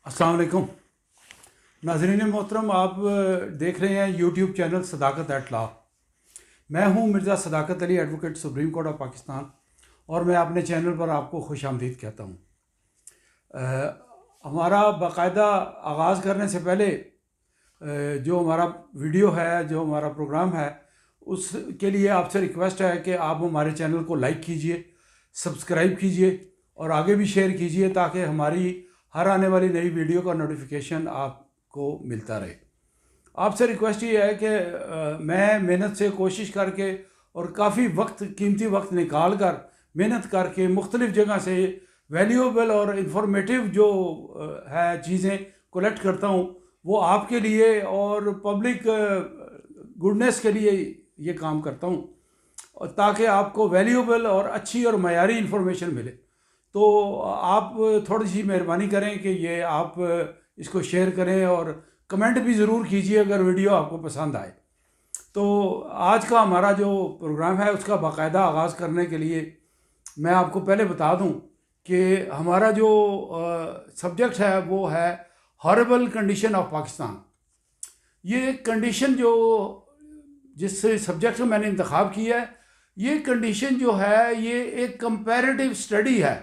अस्सलाम वालेकुम नाज़रीन मोहतरम, आप देख रहे हैं YouTube channel Sadaqat at law. मैं हूं Mirza Sadaqat Ali, advocate supreme court of Pakistan, और मैं अपने चैनल पर आपको खुश आमदीद कहता हूं। हमारा बाकायदा आगाज़ करने से पहले जो हमारा वीडियो है, जो हमारा प्रोग्राम है, उसके लिए आपसे रिक्वेस्ट है कि आप हमारे चैनल को लाइक कीजिए, सब्सक्राइब कीजिए और आगे भी शेयर कीजिए ताकि हमारी हर आने वाली नई वीडियो का नोटिफिकेशन आपको मिलता रहे। आपसे रिक्वेस्ट ये है कि मैं मेहनत से कोशिश करके और काफ़ी कीमती वक्त निकाल कर मेहनत करके मुख्तलिफ़ जगह से वैल्यूएबल और इंफॉर्मेटिव जो है चीज़ें कलेक्ट करता हूँ, वो आपके लिए और पब्लिक गुडनेस के लिए ये काम करता हूँ, और ताकि आपको वैल्यूएबल और अच्छी और मयारी इन्फॉर्मेशन मिले। तो आप थोड़ी सी मेहरबानी करें कि ये आप इसको शेयर करें और कमेंट भी ज़रूर कीजिए अगर वीडियो आपको पसंद आए। तो आज का हमारा जो प्रोग्राम है उसका बाकायदा आगाज़ करने के लिए मैं आपको पहले बता दूं कि हमारा जो सब्जेक्ट है वो है हॉरेबल कंडीशन ऑफ पाकिस्तान। ये कंडीशन जो जिस सब्जेक्ट को मैंने इंतखाब किया है, ये कंडीशन जो है ये एक कंपैरेटिव स्टडी है।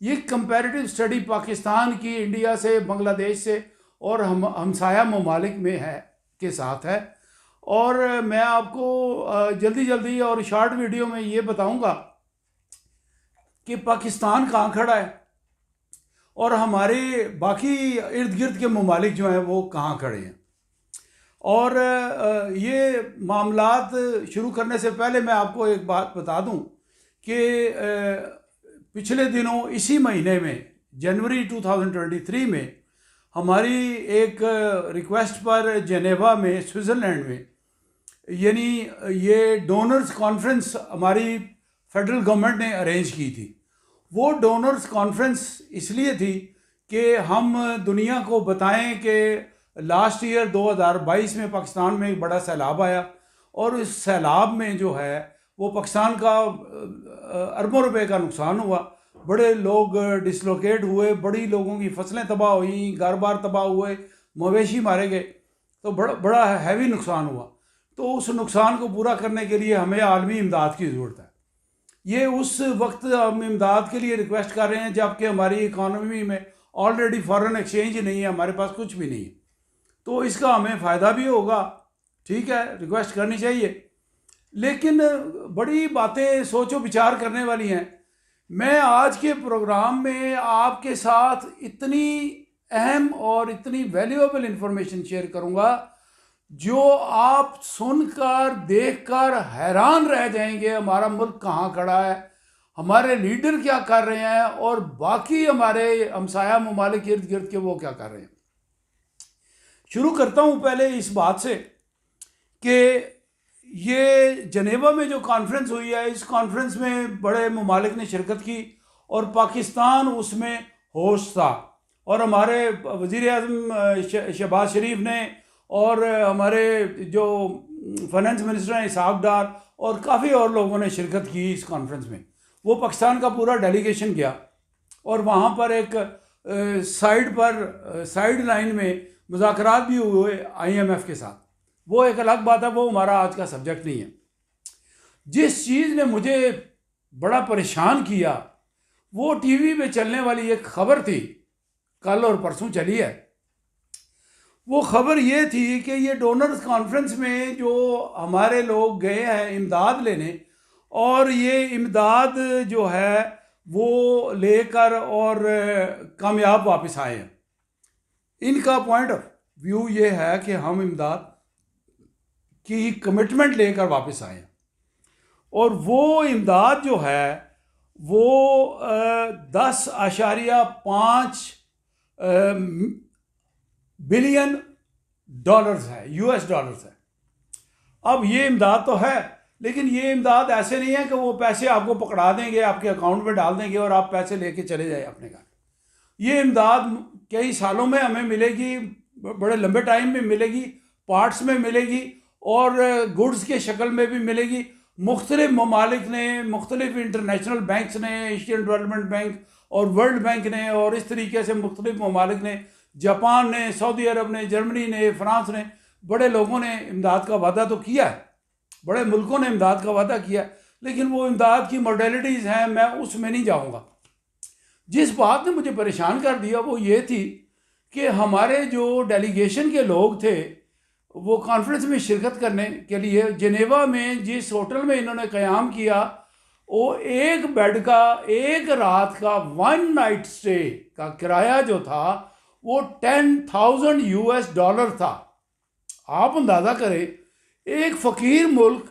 ये कंपैरेटिव स्टडी पाकिस्तान की इंडिया से, बांग्लादेश से और हमसाया ममालिक में है के साथ है। और मैं आपको जल्दी और शॉर्ट वीडियो में ये बताऊंगा कि पाकिस्तान कहाँ खड़ा है और हमारे बाकी इर्द गिर्द के ममालिक जो हैं वो कहाँ खड़े हैं। और ये मामलात शुरू करने से पहले मैं आपको एक बात बता दूं कि पिछले दिनों इसी महीने में जनवरी 2023 में हमारी एक रिक्वेस्ट पर जेनेवा में, स्विट्ज़रलैंड में, यानी ये डोनर्स कॉन्फ्रेंस हमारी फेडरल गवर्नमेंट ने अरेंज की थी। वो डोनर्स कॉन्फ्रेंस इसलिए थी कि हम दुनिया को बताएं कि लास्ट ईयर 2022 में पाकिस्तान में एक बड़ा सैलाब आया और इस सैलाब में जो है वो पाकिस्तान का अरबों रुपए का नुकसान हुआ। बड़े लोग डिसलोकेट हुए, बड़ी लोगों की फसलें तबाह हुई, घर बार तबाह हुए, मवेशी मारे गए, तो बड़ा हैवी नुकसान हुआ। तो उस नुकसान को पूरा करने के लिए हमें आलमी इमदाद की ज़रूरत है। ये उस वक्त हम इमदाद के लिए रिक्वेस्ट कर रहे हैं जबकि हमारी इकानमी में ऑलरेडी फॉरेन एक्सचेंज नहीं है, हमारे पास कुछ भी नहीं है। तो इसका हमें फ़ायदा भी होगा, ठीक है, रिक्वेस्ट करनी चाहिए। लेकिन बड़ी बातें सोचो विचार करने वाली हैं। मैं आज के प्रोग्राम में आपके साथ इतनी अहम और इतनी वैल्यूएबल इंफॉर्मेशन शेयर करूंगा जो आप सुनकर देखकर हैरान रह जाएंगे। हमारा मुल्क कहाँ खड़ा है, हमारे लीडर क्या कर रहे हैं और बाकी हमारे हमसाया ममालिक इर्द गिर्द के वो क्या कर रहे हैं। शुरू करता हूँ पहले इस बात से कि ये जनेवा में जो कॉन्फ्रेंस हुई है, इस कॉन्फ्रेंस में बड़े ममालिक ने शिरकत की और पाकिस्तान उसमें होस्ट था। और हमारे वज़ीर आज़म शहबाज शरीफ ने और हमारे जो फाइनेंस मिनिस्टर हैं इसहाक डार और काफ़ी और लोगों ने शिरकत की इस कॉन्फ्रेंस में। वो पाकिस्तान का पूरा डेलीगेशन गया और वहाँ पर एक साइड लाइन में मुज़ाकरात भी हुए IMF के साथ। वो एक अलग बात है, वो हमारा आज का सब्जेक्ट नहीं है। जिस चीज़ ने मुझे बड़ा परेशान किया वो टीवी पे चलने वाली एक खबर थी, कल और परसों चली है। वो खबर ये थी कि ये डोनर्स कॉन्फ्रेंस में जो हमारे लोग गए हैं इमदाद लेने, और ये इमदाद जो है वो लेकर और कामयाब वापस आए हैं। इनका पॉइंट ऑफ व्यू ये है कि हम इमदाद की कमिटमेंट लेकर वापस आए हैं और वो इमदाद जो है वो 10.5 बिलियन डॉलर्स है, US डॉलर्स है। अब ये इमदाद तो है, लेकिन ये इमदाद ऐसे नहीं है कि वो पैसे आपको पकड़ा देंगे, आपके अकाउंट में डाल देंगे और आप पैसे लेके चले जाए अपने घर। ये इमदाद कई सालों में हमें मिलेगी, बड़े लंबे टाइम में मिलेगी, पार्ट्स में मिलेगी और गुड्स के शक्ल में भी मिलेगी। मुख्तलिफ ममालिक ने, मुख्तलिफ इंटरनेशनल बैंक्स ने, एशियन डेवलपमेंट बैंक और वर्ल्ड बैंक ने, और इस तरीके से मुख्तलिफ ममालिक ने, जापान ने, सऊदी अरब ने, जर्मनी ने, फ्रांस ने, बड़े लोगों ने इमदाद का वादा तो किया है, बड़े मुल्कों ने इमदाद का वादा किया है, लेकिन वो इमदाद की मॉडलिटीज़ हैं, मैं उसमें नहीं जाऊँगा। जिस बात ने मुझे परेशान कर दिया वो ये थी कि हमारे जो डेलीगेशन के लोग थे वो कॉन्फ्रेंस में शिरकत करने के लिए जिनेवा में जिस होटल में इन्होंने क़याम किया, वो एक बेड का, एक रात का, 1 नाइट स्टे का किराया जो था वो $10,000 था। आप अंदाज़ा करें, एक फ़कीर मुल्क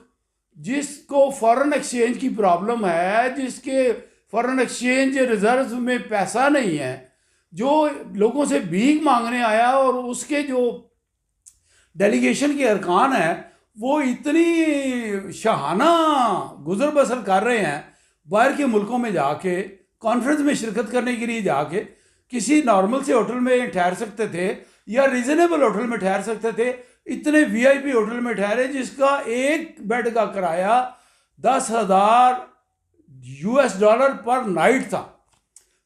जिसको फ़ॉरेन एक्सचेंज की प्रॉब्लम है, जिसके फ़ॉरेन एक्सचेंज रिजर्व में पैसा नहीं है, जो लोगों से भीख मांगने आया, और उसके जो डेलीगेशन के अरकान हैं वो इतनी शाहाना गुजर बसर कर रहे हैं, बाहर के मुल्कों में जाके कॉन्फ्रेंस में शिरकत करने के लिए जाके किसी नॉर्मल से होटल में ठहर सकते थे या रीज़नेबल होटल में ठहर सकते थे, इतने वीआईपी होटल में ठहरे जिसका एक बेड का किराया $10,000 पर नाइट था।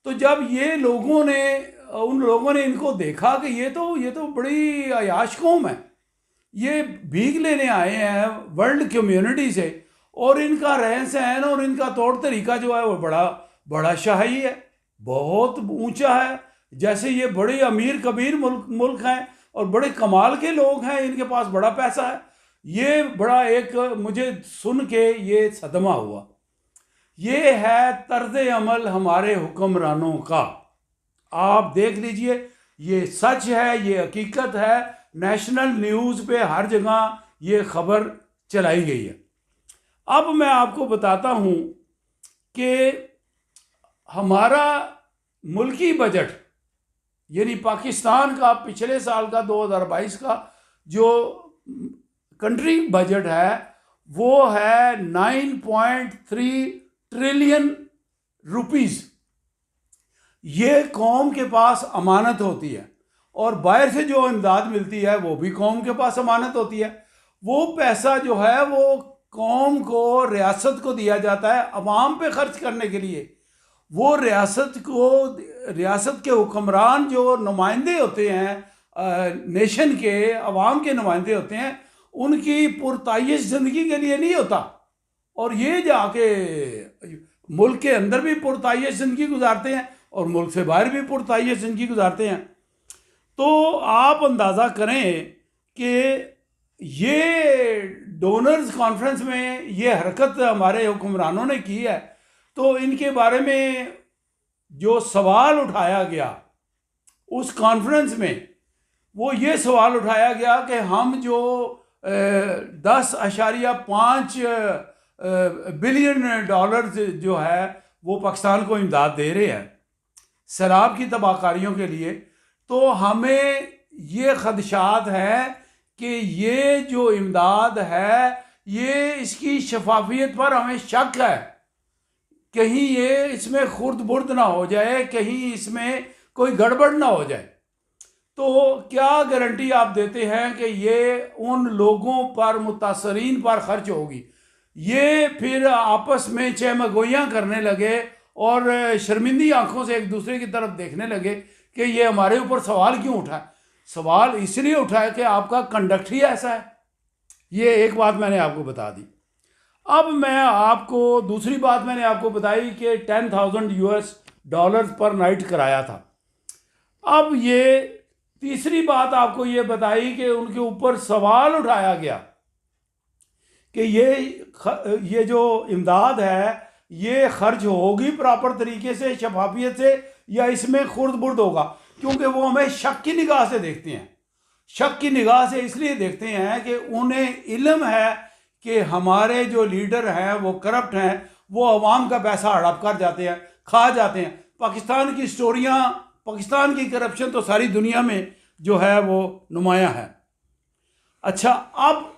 तो जब ये लोगों ने, उन लोगों ने इनको देखा कि ये तो बड़ी अयाश कौम है, ये भीख लेने आए हैं वर्ल्ड कम्युनिटी से, और इनका रहन सहन और इनका तौर तरीका जो है वो बड़ा शाही है, बहुत ऊंचा है, जैसे ये बड़े अमीर कबीर मुल्क हैं और बड़े कमाल के लोग हैं, इनके पास बड़ा पैसा है। ये बड़ा एक मुझे सुन के ये सदमा हुआ। ये है तर्ज अमल हमारे हुक्मरानों का। आप देख लीजिए, ये सच है, ये हकीकत है, नेशनल न्यूज़ पे हर जगह ये खबर चलाई गई है। अब मैं आपको बताता हूँ कि हमारा मुल्की बजट, यानी पाकिस्तान का पिछले साल का 2022 का जो कंट्री बजट है वो है 9.3 ट्रिलियन रुपीस। ये कौम के पास अमानत होती है, और बाहर से जो इमदाद मिलती है वो भी कौम के पास अमानत होती है। वो पैसा जो है वो कौम को, रियासत को दिया जाता है अवाम पे खर्च करने के लिए। वो रियासत के हुक्मरान जो नुमाइंदे होते हैं, नेशन के, अवाम के नुमाइंदे होते हैं, उनकी पुरताइश ज़िंदगी के लिए नहीं होता, और ये जाके मुल्क के अंदर भी पुरताइश ज़िंदगी गुजारते हैं और मुल्क से बाहर भी पुरताइश ज़िंदगी गुजारते हैं। तो आप अंदाज़ा करें कि ये डोनर्स कॉन्फ्रेंस में ये हरकत हमारे हुक्मरानों ने की है, तो इनके बारे में जो सवाल उठाया गया उस कॉन्फ्रेंस में, वो ये सवाल उठाया गया कि हम जो 10.5 बिलियन डॉलर जो है वो पाकिस्तान को इमदाद दे रहे हैं सैलाब की तबाहकारियों के लिए, तो हमें ये खदशात हैं कि ये जो इमदाद है ये इसकी शफाफियत पर हमें शक है, कहीं ये इसमें खुर्द बुर्द ना हो जाए, कहीं इसमें कोई गड़बड़ ना हो जाए। तो क्या गारंटी आप देते हैं कि ये उन लोगों पर, मुतासरीन पर खर्च होगी? ये फिर आपस में चहमगोइयाँ करने लगे और शर्मिंदी आंखों से एक दूसरे की तरफ देखने लगे कि ये हमारे ऊपर सवाल क्यों उठाए। सवाल इसलिए उठाए कि आपका कंडक्ट ही ऐसा है। ये एक बात मैंने आपको बता दी। अब मैं आपको दूसरी बात मैंने आपको बताई कि $10,000 पर नाइट कराया था। अब ये तीसरी बात आपको ये बताई कि उनके ऊपर सवाल उठाया गया कि ये जो इमदाद है ये खर्च होगी प्रॉपर तरीके से, शफाफियत से, या इसमें खुर्द बुर्द होगा, क्योंकि वो हमें शक की निगाह से देखते हैं। शक की निगाह से इसलिए देखते हैं कि उन्हें इल्म है कि हमारे जो लीडर हैं वो करप्ट हैं, वो अवाम का पैसा हड़प कर जाते हैं, खा जाते हैं। पाकिस्तान की स्टोरियाँ, पाकिस्तान की करप्शन तो सारी दुनिया में जो है वो नुमायाँ है। अच्छा, अब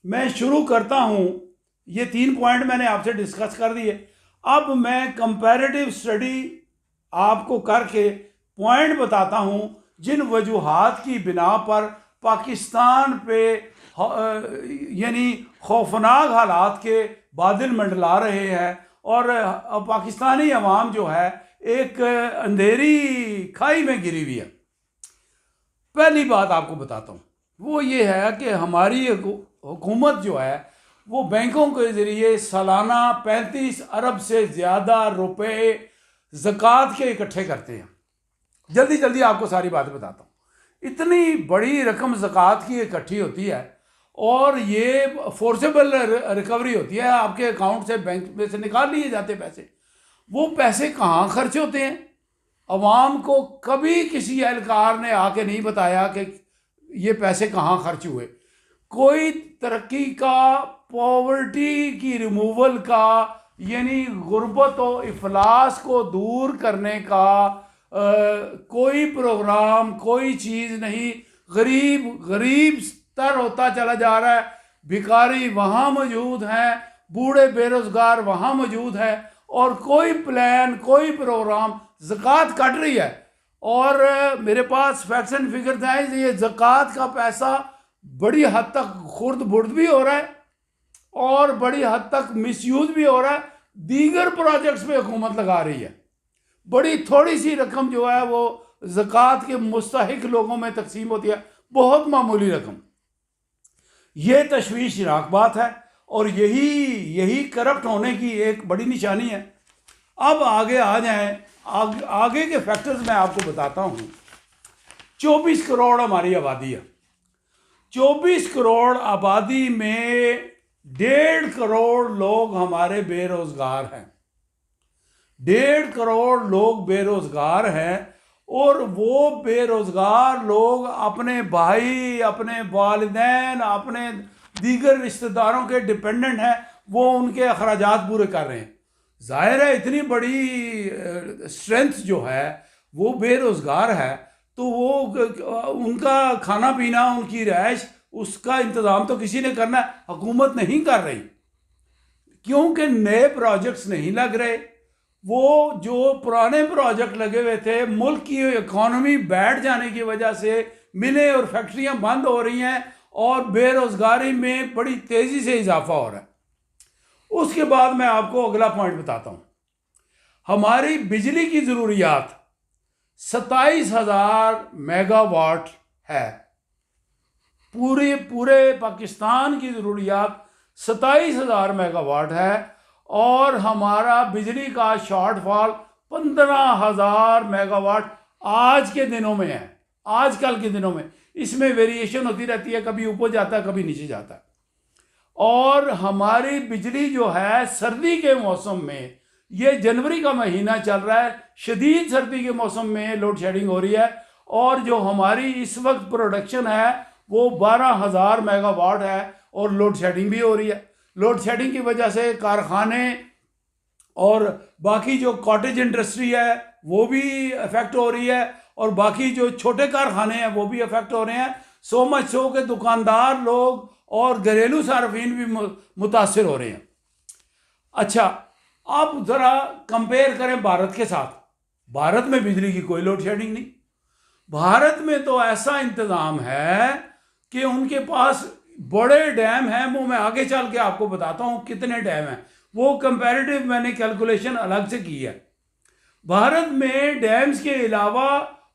मैं शुरू करता हूँ। ये 3 पॉइंट मैंने आपसे डिस्कस कर दिए। अब मैं कंपैरेटिव स्टडी आपको करके पॉइंट बताता हूँ जिन वजूहात की बिना पर पाकिस्तान पे यानी खौफनाक हालात के बादल मंडला रहे हैं और पाकिस्तानी अवाम जो है एक अंधेरी खाई में गिरी हुई है। पहली बात आपको बताता हूँ, वो ये है कि हमारी हुकूमत जो है वो बैंकों के ज़रिए सालाना 35 अरब से ज़्यादा रुपए ज़कात के इकट्ठे करते हैं। जल्दी जल्दी आपको सारी बातें बताता हूँ। इतनी बड़ी रकम ज़कात की इकट्ठी होती है और ये फोर्सेबल रिकवरी होती है, आपके अकाउंट से बैंक में से निकाल लिए जाते पैसे। वो पैसे कहाँ खर्च होते हैं? अवाम को कभी किसी एहलकार ने आके नहीं बताया कि ये पैसे कहाँ खर्च हुए। कोई तरक्की का, पॉवर्टी की रिमूवल का, यानी गुर्बत और इफलास को दूर करने का कोई प्रोग्राम, कोई चीज़ नहीं। गरीब स्तर होता चला जा रहा है, भिखारी वहाँ मौजूद हैं, बूढ़े बेरोज़गार वहाँ मौजूद है, और कोई प्लान, कोई प्रोग्राम। ज़कात कट रही है और मेरे पास फैक्ट्स एंड फिगर्स हैं, ये ज़कात का पैसा बड़ी हद तक खुर्द बुर्द भी हो रहा है और बड़ी हद तक मिसयूज भी हो रहा है। दीगर प्रोजेक्ट्स पे हुकूमत लगा रही है। बड़ी थोड़ी सी रकम जो है वो ज़कात के मुस्तहिक लोगों में तकसीम होती है, बहुत मामूली रकम। ये तशवीशनाक बात है और यही करप्ट होने की एक बड़ी निशानी है। अब आगे आ जाएं, आगे के फैक्टर्स मैं आपको बताता हूँ। 24 करोड़ हमारी आबादी है। 24 करोड़ आबादी में 1.5 करोड़ लोग हमारे बेरोजगार हैं। 1.5 करोड़ लोग बेरोजगार हैं और वो बेरोजगार लोग अपने भाई, अपने वालिदैन, अपने दीगर रिश्तेदारों के डिपेंडेंट हैं। वो उनके अखराजात पूरे कर रहे हैं। जाहिर है इतनी बड़ी स्ट्रेंथ जो है वो बेरोजगार है, तो वो उनका खाना पीना, उनकी रहाइश, उसका इंतज़ाम तो किसी ने करना है। हुकूमत नहीं कर रही क्योंकि नए प्रोजेक्ट्स नहीं लग रहे। वो जो पुराने प्रोजेक्ट लगे हुए थे, मुल्क की इकॉनमी बैठ जाने की वजह से मिलें और फैक्ट्रियां बंद हो रही हैं और बेरोजगारी में बड़ी तेज़ी से इजाफा हो रहा है। उसके बाद मैं आपको अगला पॉइंट बताता हूँ। हमारी बिजली की ज़रूरियात 27,000 मेगावाट है। पूरे पाकिस्तान की ज़रूरियात 27,000 मेगावाट है और हमारा बिजली का शॉर्टफॉल 15,000 मेगावाट आज के दिनों में है। आजकल के दिनों में इसमें वेरिएशन होती रहती है, कभी ऊपर जाता है, कभी नीचे जाता है। और हमारी बिजली जो है सर्दी के मौसम में, ये जनवरी का महीना चल रहा है, शदीद सर्दी के मौसम में लोड शेडिंग हो रही है और जो हमारी इस वक्त प्रोडक्शन है वो 12,000 मेगावाट है और लोड शेडिंग भी हो रही है। लोड शेडिंग की वजह से कारखाने और बाकी जो कॉटेज इंडस्ट्री है वो भी अफेक्ट हो रही है और बाकी जो छोटे कारखाने हैं वो भी अफेक्ट हो रहे हैं। सो मच सो के दुकानदार लोग और घरेलू सार्फिन भी मुतासिर हो रहे हैं। अच्छा, आप ज़रा कंपेयर करें भारत के साथ। भारत में बिजली की कोई लोड शेडिंग नहीं। भारत में तो ऐसा इंतज़ाम है कि उनके पास बड़े डैम हैं। वो मैं आगे चल के आपको बताता हूँ कितने डैम हैं, वो कंपैरेटिव मैंने कैलकुलेशन अलग से की है। भारत में डैम्स के अलावा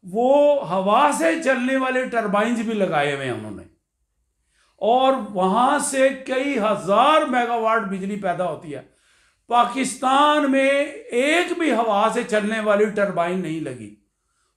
वो हवा से चलने वाले टरबाइंस भी लगाए हुए हैं उन्होंने और वहाँ से कई हज़ार मेगावाट बिजली पैदा होती है। पाकिस्तान में एक भी हवा से चलने वाली टरबाइन नहीं लगी।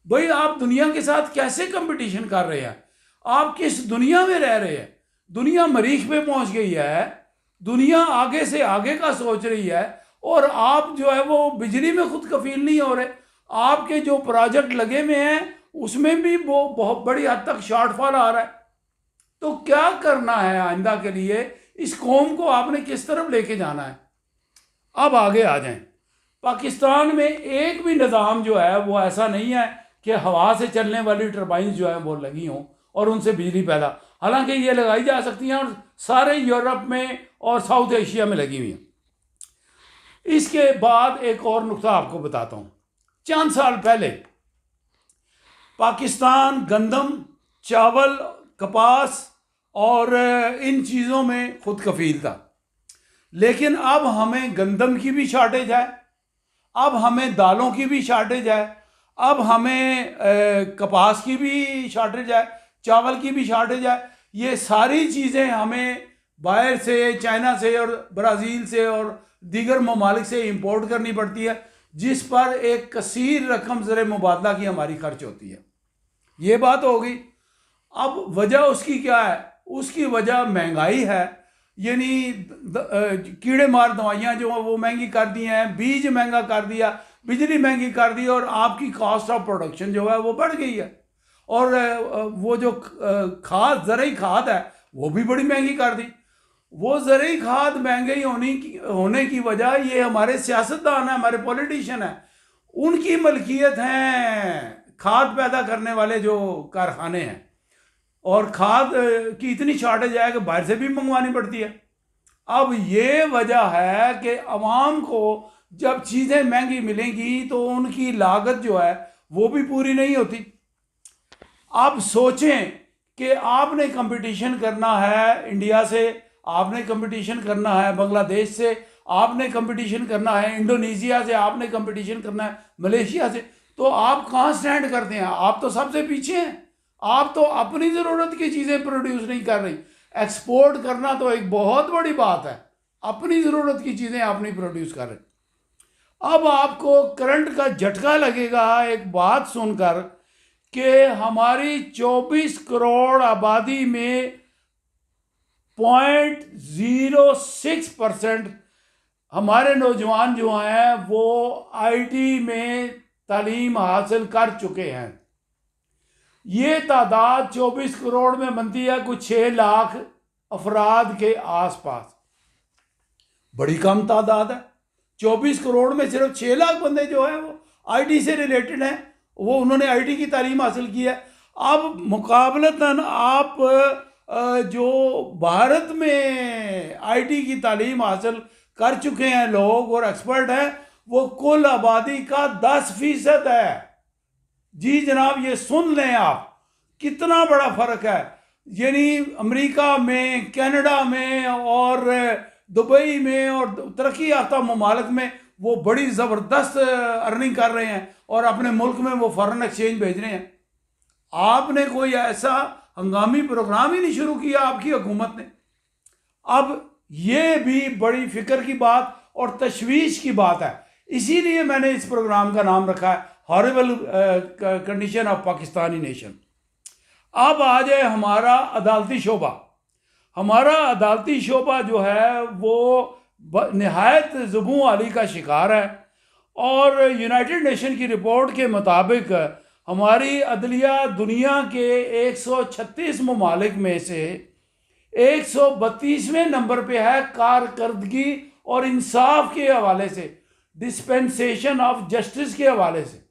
भाई आप दुनिया के साथ कैसे कंपटीशन कर रहे हैं? आप किस दुनिया में रह रहे हैं? दुनिया मरीख पे पहुंच गई है, दुनिया आगे से आगे का सोच रही है और आप जो है वो बिजली में खुद कफील नहीं हो रहे। आपके जो प्रोजेक्ट लगे हुए हैं उसमें भी वो बहुत बड़ी हद तक शॉर्टफॉल आ रहा है। तो क्या करना है आइंदा के लिए? इस कौम को आपने किस तरफ लेके जाना है? अब आगे आ जाएं। पाकिस्तान में एक भी निज़ाम जो है वो ऐसा नहीं है कि हवा से चलने वाली टरबाइन जो है वो लगी हों और उनसे बिजली पैदा, हालांकि ये लगाई जा सकती हैं और सारे यूरोप में और साउथ एशिया में लगी हुई हैं। इसके बाद एक और नुक्ता आपको बताता हूँ। चंद साल पहले पाकिस्तान गंदम, चावल, कपास और इन चीज़ों में खुद कफील था, लेकिन अब हमें गंदम की भी शॉर्टेज है, अब हमें दालों की भी शॉर्टेज है, अब हमें कपास की भी शॉर्टेज है, चावल की भी शॉर्टेज है। ये सारी चीज़ें हमें बाहर से, चाइना से और ब्राज़ील से और दीगर ममालिक से इंपोर्ट करनी पड़ती है, जिस पर एक कसीर रकम ज़र मुबादला की हमारी खर्च होती है। ये बात हो गई। अब वजह उसकी क्या है? उसकी वजह महंगाई है, यानी कीड़े मार दवाइयाँ जो वो महंगी कर दी हैं, बीज महंगा कर दिया, बिजली महंगी कर दी, और आपकी कॉस्ट ऑफ प्रोडक्शन जो है वो बढ़ गई है। और वो जो खाद, ज़रूरी खाद है, वो भी बड़ी महंगी कर दी। वो ज़रूरी खाद महंगी होने की वजह ये हमारे सियासतदान हैं, हमारे पॉलिटिशियन हैं, उनकी मलकियत हैं खाद पैदा करने वाले जो कारखाने हैं, और खाद की इतनी शॉर्टेज है कि बाहर से भी मंगवानी पड़ती है। अब ये वजह है कि अवाम को जब चीज़ें महंगी मिलेंगी तो उनकी लागत जो है वो भी पूरी नहीं होती। अब सोचें कि आपने कंपटीशन करना है इंडिया से, आपने कंपटीशन करना है बांग्लादेश से, आपने कंपटीशन करना है इंडोनेशिया से, आपने कंपटीशन करना है मलेशिया से, तो आप कहाँ स्टैंड करते हैं? आप तो सबसे पीछे हैं। आप तो अपनी ज़रूरत की चीज़ें प्रोड्यूस नहीं कर रही। एक्सपोर्ट करना तो एक बहुत बड़ी बात है, अपनी ज़रूरत की चीज़ें आप नहीं प्रोड्यूस कर रहे। अब आपको करंट का झटका लगेगा एक बात सुनकर कि हमारी 24 करोड़ आबादी में 0.06% हमारे नौजवान जो हैं वो आईटी में तालीम हासिल कर चुके हैं। ये तादाद 24 करोड़ में बनती है कुछ 6 लाख अफराद के आसपास। बड़ी कम तादाद है। 24 करोड़ में सिर्फ 6 लाख बंदे जो है वो आईटी से रिलेटेड हैं, वो उन्होंने आईटी की तालीम हासिल की है। अब मुकाबलतन आप जो भारत में आईटी की तालीम हासिल कर चुके हैं लोग और एक्सपर्ट हैं, वो कुल आबादी का 10% है। जी जनाब, ये सुन लें आप, कितना बड़ा फर्क है। यानी अमेरिका में, कनाडा में और दुबई में और तरक्की याफ्ता ममालिक में वो बड़ी ज़बरदस्त अर्निंग कर रहे हैं और अपने मुल्क में वो फॉरेन एक्सचेंज भेज रहे हैं। आपने कोई ऐसा हंगामी प्रोग्राम ही नहीं शुरू किया आपकी हुकूमत ने। अब ये भी बड़ी फिक्र की बात और तशवीश की बात है। इसीलिए मैंने इस प्रोग्राम का नाम रखा है horrible condition of Pakistani nation. अब आ जाए हमारा अदालती शोबा। हमारा अदालती शोबा जो है वो नहायत ज़ुबूं आली का शिकार है, और यूनाइटेड नेशन की रिपोर्ट के मुताबिक हमारी अदलिया दुनिया के 136 ममालिक में से 132वें नंबर पे है कारकर्दगी और इंसाफ के हवाले से, डिस्पेंसेशन ऑफ जस्टिस के हवाले से।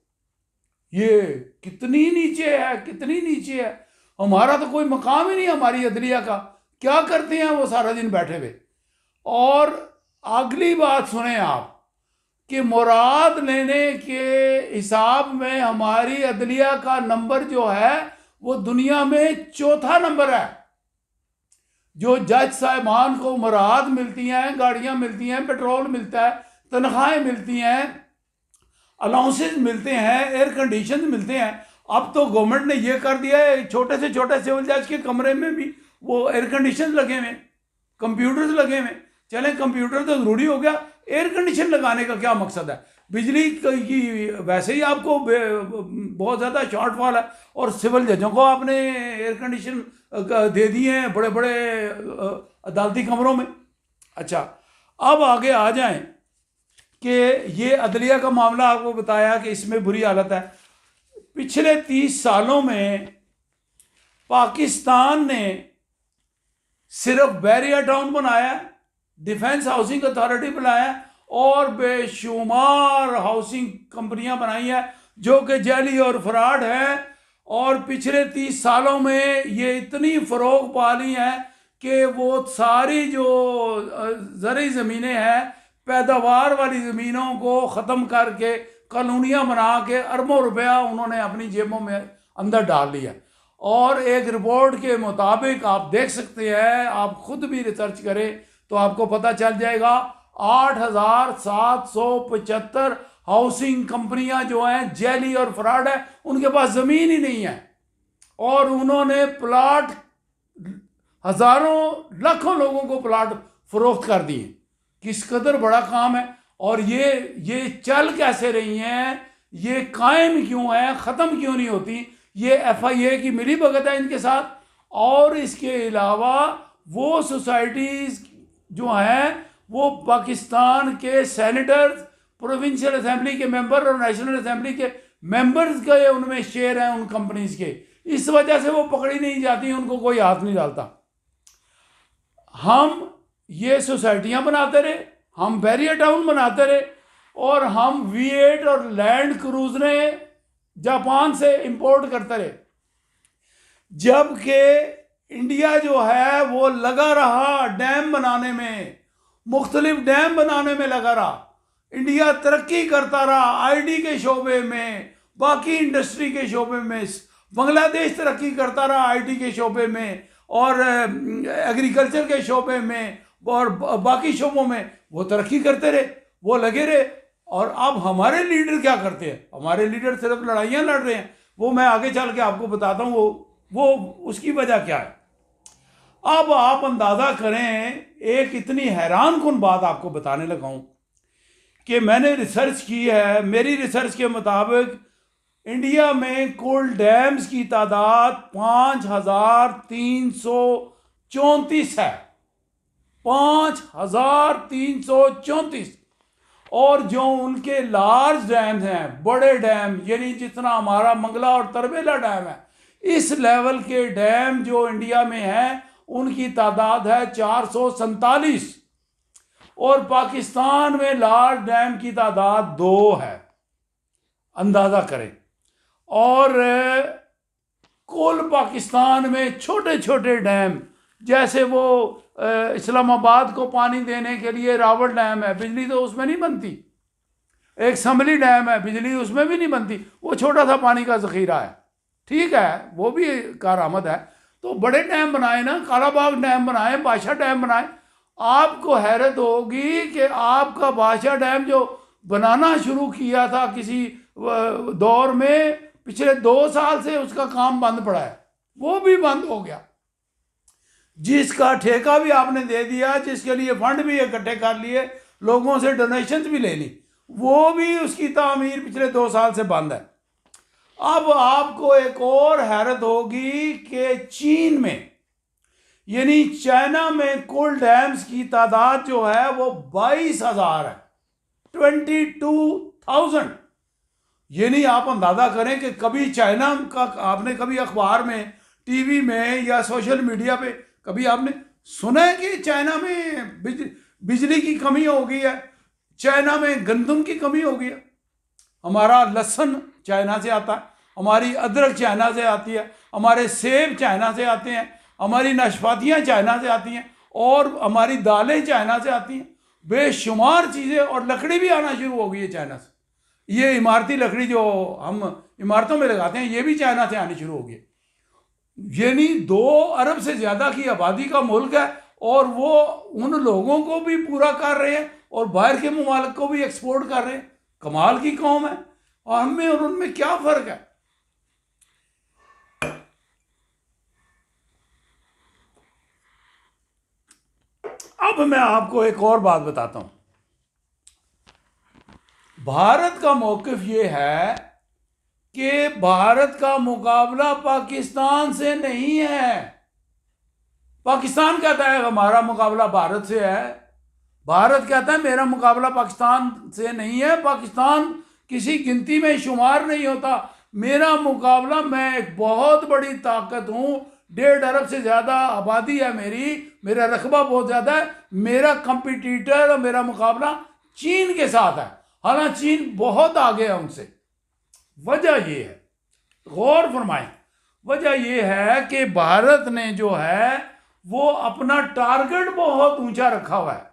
ये कितनी नीचे है, कितनी नीचे है। हमारा तो कोई मकाम ही नहीं हमारी अदलिया का। क्या करते हैं वो सारा दिन बैठे हुए। और अगली बात सुने आप कि मुराद लेने के हिसाब में हमारी अदलिया का नंबर जो है वो दुनिया में 4था नंबर है। जो जज साहिबान को मुराद मिलती हैं, गाड़ियां मिलती हैं, पेट्रोल मिलता है, तनख्वाहें मिलती हैं, अलाउंसेस मिलते हैं, एयर कंडीशन मिलते हैं। अब तो गवर्नमेंट ने ये कर दिया है, छोटे से छोटे सिविल जज के कमरे में भी वो एयर कंडीशन लगे हुए, कंप्यूटर्स लगे हुए। चलें, कंप्यूटर तो ज़रूरी हो गया, एयर कंडीशन लगाने का क्या मकसद है? बिजली की वैसे ही आपको बहुत ज़्यादा शॉर्टफॉल है, और सिविल जजों को आपने एयर कंडीशन दे दिए हैं बड़े बड़े अदालती कमरों में। अच्छा, अब आगे आ जाएं कि ये अदलिया का मामला आपको बताया कि इसमें बुरी हालत है। पिछले 30 सालों में पाकिस्तान ने सिर्फ बैरिया टाउन बनाया, डिफेंस हाउसिंग अथॉरिटी बनाया और बेशुमार हाउसिंग कंपनियां बनाई हैं जो कि जाली और फ्रॉड है। और पिछले 30 सालों में ये इतनी फ़रोग पा ली हैं कि वो सारी जो ज़रूरी ज़मीनें हैं, पैदावार वाली ज़मीनों को ख़त्म करके कॉलोनियाँ बना के अरबों रुपया उन्होंने अपनी जेबों में अंदर डाल लिया। और एक रिपोर्ट के मुताबिक आप देख सकते हैं, आप खुद भी रिसर्च करें तो आपको पता चल जाएगा 8,775 हाउसिंग कंपनियां जो हैं जैली और फ्रॉड है, उनके पास ज़मीन ही नहीं है और उन्होंने प्लाट हजारों लाखों लोगों को प्लाट फरोख्त कर दिए। किस कदर बड़ा काम है। और ये चल कैसे रही हैं, ये कायम क्यों है, ख़त्म क्यों नहीं होती। ये FIA की मिली भगत है इनके साथ। और इसके अलावा वो सोसाइटीज़ जो हैं वो पाकिस्तान के सेनेटर्स, प्रोविंशियल असेंबली के मेंबर और नेशनल असेंबली के मेंबर्स के उनमें शेयर हैं उन कंपनीज के। इस वजह से वो पकड़ी नहीं जाती, उनको कोई हाथ नहीं डालता। हम ये सोसाइटियां बनाते रहे, हम बैरियर टाउन बनाते रहे और हम V8 और लैंड क्रूजरें जापान से इंपोर्ट करते रहे, जबकि इंडिया जो है वो लगा रहा डैम बनाने में, मुख्तलिफ डैम बनाने में लगा रहा। इंडिया तरक्की करता रहा ID के शोबे में, बाकी इंडस्ट्री के शोबे में। बांग्लादेश तरक्की करता रहा IT के शोबे में और एग्रीकल्चर के शोबे में और बाकी शोबों में वो तरक्की करते रहे, वो लगे रहे। और अब हमारे लीडर क्या करते हैं, हमारे लीडर सिर्फ लड़ाइयाँ लड़ रहे हैं। वो मैं आगे चल के आपको बताता हूँ वो उसकी वजह क्या है। अब आप अंदाज़ा करें, एक इतनी हैरान कुन बात आपको बताने लगा हूँ कि मैंने रिसर्च की है। मेरी रिसर्च के मुताबिक इंडिया में कुल डैम्स की तादाद 5,334 है, 5,334। और जो उनके लार्ज डैम्स हैं, बड़े डैम, यानी जितना हमारा मंगला और तरबेला डैम है, इस लेवल के डैम जो इंडिया में हैं उनकी तादाद है 447। और पाकिस्तान में लार्ज डैम की तादाद 2 है, अंदाज़ा करें। और कुल पाकिस्तान में छोटे छोटे डैम, जैसे वो इस्लामाबाद को पानी देने के लिए रावल डैम है, बिजली तो उसमें नहीं बनती। एक समली डैम है, बिजली उसमें भी नहीं बनती, वो छोटा सा पानी का ज़ख़ीरा है, ठीक है, वो भी कारआमद है। तो बड़े डैम बनाए ना, कालाबाग डैम बनाए, बादशाह डैम बनाए। आपको हैरत होगी कि आपका बादशाह डैम जो बनाना शुरू किया था किसी दौर में, पिछले 2 साल से उसका काम बंद पड़ा है, वो भी बंद हो गया। जिसका ठेका भी आपने दे दिया, जिसके लिए फंड भी इकट्ठे कर लिए, लोगों से डोनेशन भी ले ली, वो भी उसकी तामीर पिछले 2 साल से बंद है। अब आपको एक और हैरत होगी कि चीन में, यानी चाइना में, कुल डैम्स की तादाद जो है वो 22,000 है, 22,000। यानी आप अंदाज़ा करें कि कभी चाइना का आपने कभी अखबार में, TV में या सोशल मीडिया पे कभी आपने सुना है कि चाइना में बिजली की कमी हो गई है, चाइना में गंदम की कमी हो गई है। हमारा लहसुन चाइना से आता है, हमारी अदरक चाइना से आती है, हमारे सेब चाइना से आते हैं, हमारी नाशपातियाँ चाइना से आती हैं और हमारी दालें चाइना से आती हैं, बेशुमार चीज़ें। और लकड़ी भी आना शुरू हो गई है चाइना से। ये इमारती लकड़ी जो हम इमारतों में लगाते हैं, ये भी चाइना से आनी शुरू हो गई। यानी 2 अरब से ज़्यादा की आबादी का मुल्क है और वो उन लोगों को भी पूरा कर रहे हैं और बाहर के ममालिक को भी एक्सपोर्ट कर रहे हैं। कमाल की कौम है। और हमें और उनमें क्या फ़र्क है। अब मैं आपको एक और बात बताता हूं। भारत का मौक़िफ़ ये है कि भारत का मुकाबला पाकिस्तान से नहीं है। पाकिस्तान कहता है हमारा मुकाबला भारत से है, भारत कहता है मेरा मुकाबला पाकिस्तान से नहीं है, पाकिस्तान किसी गिनती में शुमार नहीं होता। मेरा मुकाबला, मैं एक बहुत बड़ी ताकत हूँ, 1.5 अरब से ज़्यादा आबादी है मेरा रकबा बहुत ज़्यादा है। मेरा कंपटीटर और मेरा मुकाबला चीन के साथ है, हालांकि चीन बहुत आगे है उनसे। वजह ये है, गौर फरमाएं, वजह ये है कि भारत ने जो है वो अपना टारगेट बहुत ऊंचा रखा हुआ है।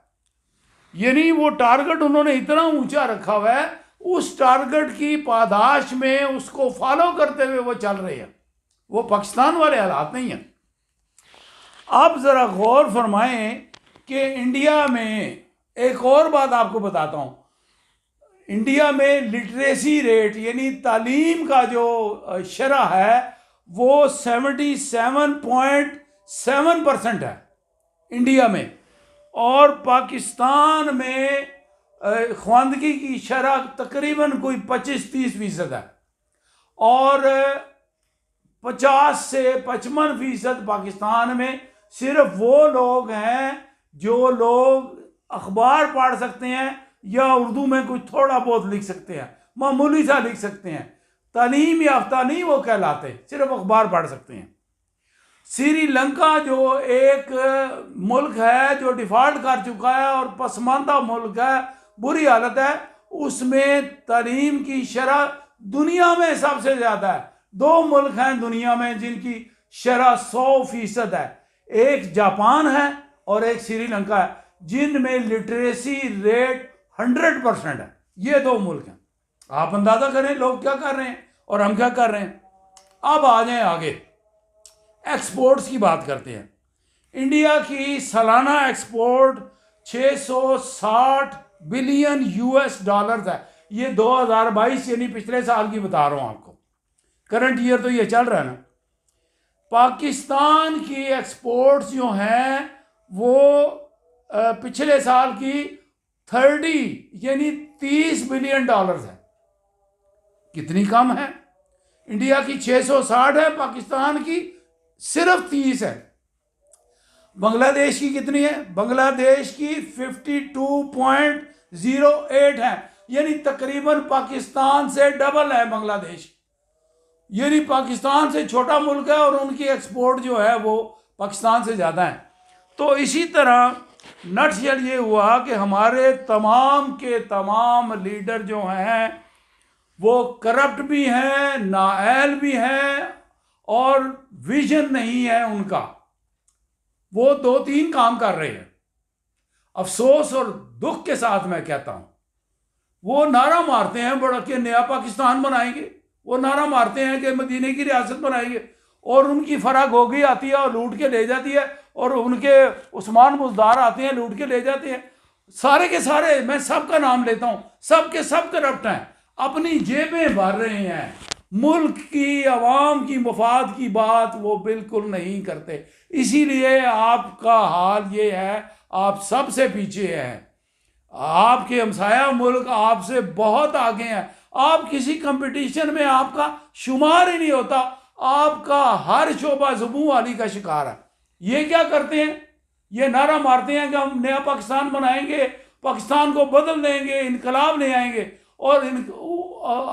यानी वो टारगेट उन्होंने इतना ऊंचा रखा हुआ है, उस टारगेट की पादाश में उसको फॉलो करते हुए वो चल रहे हैं। वो पाकिस्तान वाले हालात नहीं हैं। अब ज़रा गौर फरमाएं कि इंडिया में, एक और बात आपको बताता हूँ, इंडिया में लिटरेसी रेट यानी तालीम का जो शरह है वो 77.7% है इंडिया में, और पाकिस्तान में ख्वानदगी की शरह तकरीबन कोई 25-30% है, और 50 से 55% पाकिस्तान में सिर्फ वो लोग हैं जो लोग अखबार पढ़ सकते हैं या उर्दू में कुछ थोड़ा बहुत लिख सकते हैं, मामूली सा लिख सकते हैं, तालीम याफ्ता नहीं वो कहलाते, सिर्फ अखबार पढ़ सकते हैं। श्रीलंका जो एक मुल्क है जो डिफॉल्ट कर चुका है और पसमानदा मुल्क है, बुरी हालत है, उसमें तालीम की शरह दुनिया में सबसे ज़्यादा है। 2 मुल्क हैं दुनिया में जिनकी शरह 100% है, एक जापान है और एक श्रीलंका है, जिनमें लिटरेसी रेट 100% है। ये 2 मुल्क हैं। आप अंदाज़ा करें लोग क्या कर रहे हैं और हम क्या कर रहे हैं। अब आ जाएं आगे, एक्सपोर्ट्स की बात करते हैं। इंडिया की सालाना एक्सपोर्ट 660 बिलियन US डॉलर है। ये 2022 यानी पिछले साल की बता रहा हूं आपको, करंट ईयर तो ये चल रहा है ना। पाकिस्तान की एक्सपोर्ट्स जो हैं वो पिछले साल की 30 यानी 30 बिलियन डॉलर है। कितनी कम है। इंडिया की 660 है, पाकिस्तान की सिर्फ 30 है। बांग्लादेश की कितनी है। बांग्लादेश की 52.08 है, यानी तकरीबन पाकिस्तान से डबल है बांग्लादेश। यानी पाकिस्तान से छोटा मुल्क है और उनकी एक्सपोर्ट जो है वो पाकिस्तान से ज़्यादा है। तो इसी तरह नटशेल ये हुआ कि हमारे तमाम के तमाम लीडर जो हैं वो करप्ट भी हैं, नाअहल भी हैं और विजन नहीं है उनका। वो 2-3 काम कर रहे हैं। अफसोस और दुख के साथ मैं कहता हूं, वो नारा मारते हैं बड़ा कि नया पाकिस्तान बनाएंगे, वो नारा मारते हैं कि मदीने की रियासत बनाएंगे, और उनकी फराग हो गई आती है और लूट के ले जाती है, और उनके उस्मान बुजदार आते हैं लूट के ले जाते हैं। सारे के सारे, मैं सबका नाम लेता हूं, सब के सब करप्ट हैं, अपनी जेबें भर रहे हैं, मुल्क की आवाम की मफाद की बात वो बिल्कुल नहीं करते। इसीलिए आपका हाल ये है, आप सबसे पीछे हैं। आपके हमसाया मुल्क आपसे बहुत आगे हैं। आप किसी कंपटीशन में आपका शुमार ही नहीं होता। आपका हर शोबा ज़ुबू वाली का शिकार है। ये क्या करते हैं, ये नारा मारते हैं कि हम नया पाकिस्तान बनाएंगे, पाकिस्तान को बदल देंगे, इनकलाब ले आएंगे, और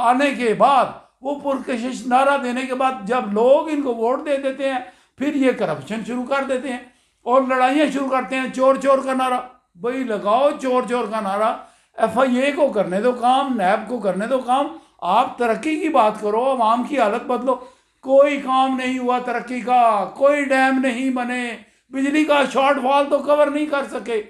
आने के बाद वो पुरकशिश नारा देने के बाद जब लोग इनको वोट दे देते हैं, फिर ये करप्शन शुरू कर देते हैं और लड़ाइयाँ शुरू करते हैं। चोर चोर का नारा, भाई लगाओ चोर चोर का नारा। FIA को करने दो काम, नैब को करने दो काम। आप तरक्की की बात करो, आवाम की हालत बदलो। कोई काम नहीं हुआ तरक्की का, कोई डैम नहीं बने, बिजली का शॉर्टफॉल तो कवर नहीं कर सके।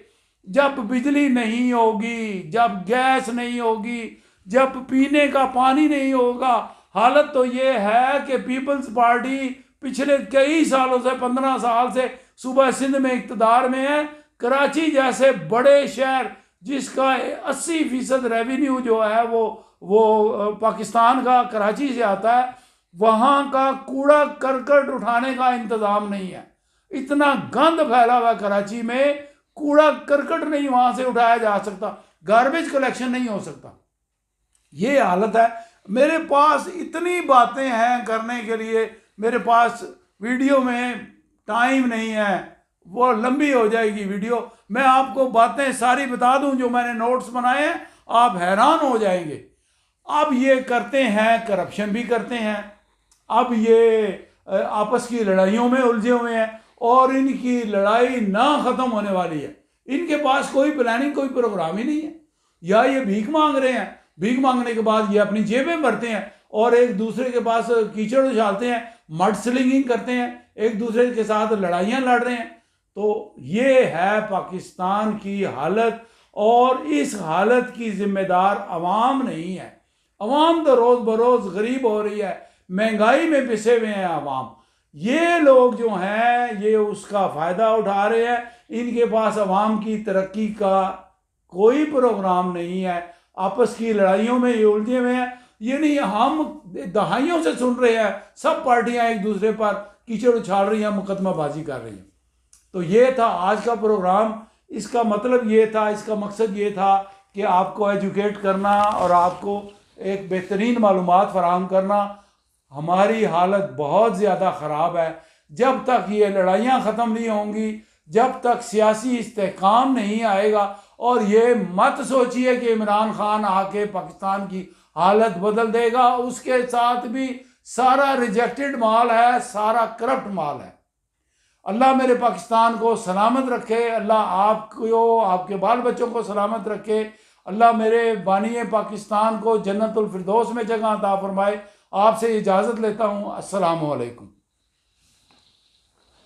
जब बिजली नहीं होगी, जब गैस नहीं होगी, जब पीने का पानी नहीं होगा, हालत तो ये है कि पीपल्स पार्टी पिछले कई सालों से, 15 साल से सूबा सिंध में इक़्तिदार में है। कराची जैसे बड़े शहर जिसका 80% रेवेन्यू जो है वो पाकिस्तान का कराची से आता है, वहाँ का कूड़ा करकट उठाने का इंतज़ाम नहीं है। इतना गंद फैला हुआ कराची में, कूड़ा करकट नहीं वहाँ से उठाया जा सकता, गार्बेज कलेक्शन नहीं हो सकता। ये हालत है। मेरे पास इतनी बातें हैं करने के लिए, मेरे पास वीडियो में टाइम नहीं है, वो लंबी हो जाएगी वीडियो। मैं आपको बातें सारी बता दूं जो मैंने नोट्स बनाए हैं, आप हैरान हो जाएंगे। अब ये करते हैं, करप्शन भी करते हैं, अब ये आपस की लड़ाइयों में उलझे हुए हैं और इनकी लड़ाई ना ख़त्म होने वाली है। इनके पास कोई प्लानिंग, कोई प्रोग्राम ही नहीं है। या ये भीख मांग रहे हैं, भीख मांगने के बाद ये अपनी जेबें भरते हैं और एक दूसरे के पास कीचड़ उछालते हैं, मड स्लिंगिंग करते हैं, एक दूसरे के साथ लड़ाइयाँ लड़ रहे हैं। तो ये है पाकिस्तान की हालत, और इस हालत की जिम्मेदार अवाम नहीं है। अवाम तो रोज़ बरोज़ गरीब हो रही है, महंगाई में पिसे हुए हैं अवाम। ये लोग जो हैं ये उसका फ़ायदा उठा रहे हैं। इनके पास अवाम की तरक्की का कोई प्रोग्राम नहीं है, आपस की लड़ाइयों में ये उलझे हुए हैं। ये नहीं, हम दहाइयों से सुन रहे हैं सब पार्टियां एक दूसरे पर कीचड़ उछाल रही हैं, मुकदमाबाजी कर रही हैं। तो ये था आज का प्रोग्राम। इसका मतलब ये था, इसका मकसद ये था कि आपको एजुकेट करना और आपको एक बेहतरीन मालूमात फराहम करना। हमारी हालत बहुत ज़्यादा ख़राब है। जब तक ये लड़ाइयाँ ख़त्म नहीं होंगी, जब तक सियासी इस्तेहकाम नहीं आएगा, और ये मत सोचिए कि इमरान खान आके पाकिस्तान की हालत बदल देगा। उसके साथ भी सारा रिजेक्टेड माल है, सारा करप्ट माल है। अल्लाह मेरे पाकिस्तान को सलामत रखे, अल्लाह आपको, आपके बाल बच्चों को सलामत रखे। अल्लाह मेरे बानी पाकिस्तान को जन्नतुल फिरदौस में जगह अता फरमाए। आपसे इजाज़त लेता हूँ। अस्सलामु अलैकुम।